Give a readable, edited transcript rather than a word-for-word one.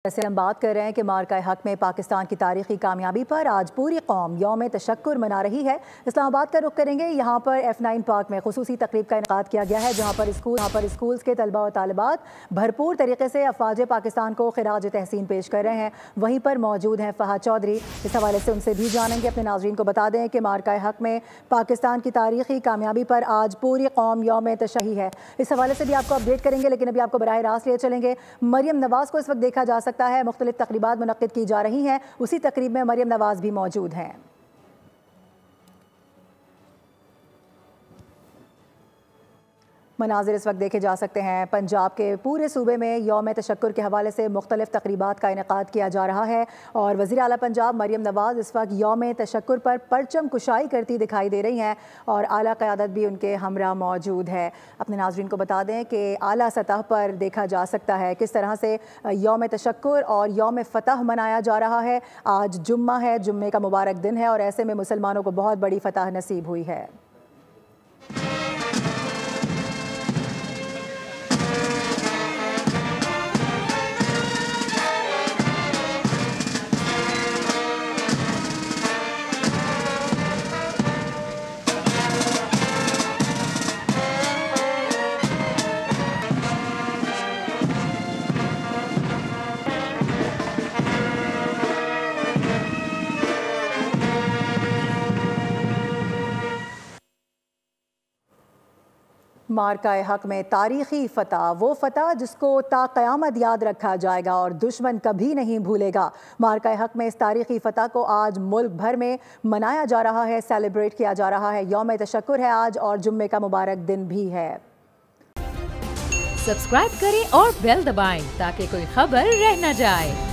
जैसे हम बात कर रहे हैं कि मार्का हक में पाकिस्तान की तारीखी कामयाबी पर आज पूरी कौम यौम तशक्कुर मना रही है। इस्लामाबाद का रुख करेंगे। यहाँ पर F9 पार्क में खुसूसी तकरीब का इनेकाद किया गया है, जहाँ पर स्कूल्स के तलबा और तालिबात भरपूर तरीके से अफवाज पाकिस्तान को खिराज तहसीन पेश कर रहे हैं। वहीं पर मौजूद हैं फहद चौधरी। इस हवाले से उनसे भी जानेंगे। अपने नाज़रीन को बता दें कि मार्का हक में पाकिस्तान की तारीखी कामयाबी पर आज पूरी कौम यौम तशही है। इस हवाले से भी आपको अपडेट करेंगे, लेकिन अभी आपको बराह रास्त लिए चलेंगे। मरियम नवाज़ को इस वक्त देखा जा सकता है, मुख्तलिफ तकरीबात मुनक्किद की जा रही हैं। उसी तकरीब में मरियम नवाज़ भी मौजूद हैं। मनाजिर इस वक्त देखे जा सकते हैं। पंजाब के पूरे सूबे में यौम तशक्कुर के हवाले से मुख्तलिफ तकरीबात का इनेकाद किया जा रहा है और वज़ीर आला पंजाब मरियम नवाज़ इस वक्त यौम तशक्कुर पर परचम कुशाई करती दिखाई दे रही हैं और आला क़यादत भी उनके हमरा मौजूद है। अपने नाज़रीन को बता दें कि आला सतह पर देखा जा सकता है किस तरह से यौम तशक्कुर और यौम फ़तह मनाया जा रहा है। आज जुम्मा है, जुम्मे का मुबारक दिन है और ऐसे में मुसलमानों को बहुत बड़ी फ़तह नसीब हुई है। मार्का हक में तारीखी फ़तह, वो फ़तह जिसको ता क़यामत याद रखा जाएगा और दुश्मन कभी नहीं भूलेगा। मार्का हक में इस तारीखी फ़तह को आज मुल्क भर में मनाया जा रहा है, सेलिब्रेट किया जा रहा है। यौम तशक्कुर है आज और जुम्मे का मुबारक दिन भी है। सब्सक्राइब करें और बेल दबाएं ताकि कोई खबर रह न जाए।